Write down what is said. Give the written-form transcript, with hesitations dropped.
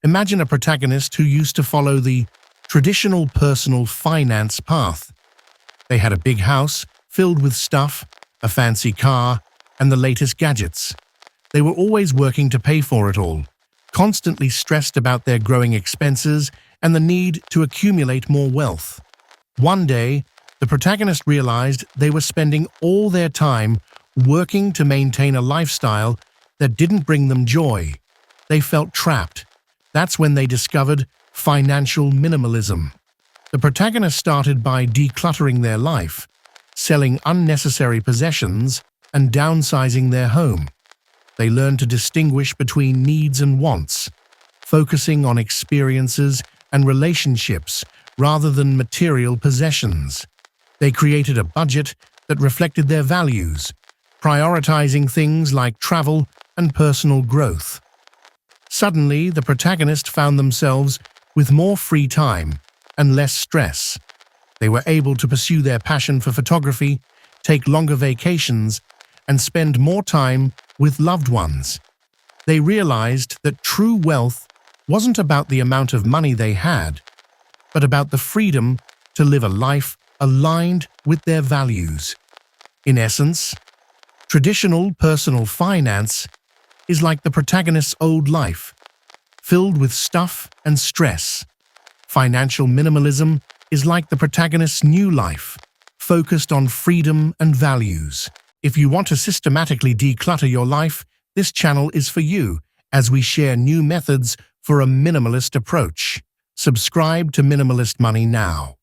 Imagine a protagonist who used to follow the traditional personal finance path. They had a big house filled with stuff, a fancy car, and the latest gadgets. They were always working to pay for it all, constantly stressed about their growing expenses and the need to accumulate more wealth. One day, the protagonist realized they were spending all their time working to maintain a lifestyle that didn't bring them joy. They felt trapped. That's when they discovered financial minimalism. The protagonist started by decluttering their life, selling unnecessary possessions, and downsizing their home. They learned to distinguish between needs and wants, focusing on experiences and relationships rather than material possessions. They created a budget that reflected their values, prioritizing things like travel and personal growth. Suddenly, the protagonist found themselves with more free time and less stress. They were able to pursue their passion for photography, take longer vacations, and spend more time with loved ones. They realized that true wealth wasn't about the amount of money they had, but about the freedom to live a life aligned with their values. In essence, traditional personal finance is like the protagonist's old life, filled with stuff and stress. Financial minimalism is like the protagonist's new life, focused on freedom and values. If you want to systematically declutter your life, this channel is for you, as we share new methods for a minimalist approach. Subscribe to Minimalist Money now.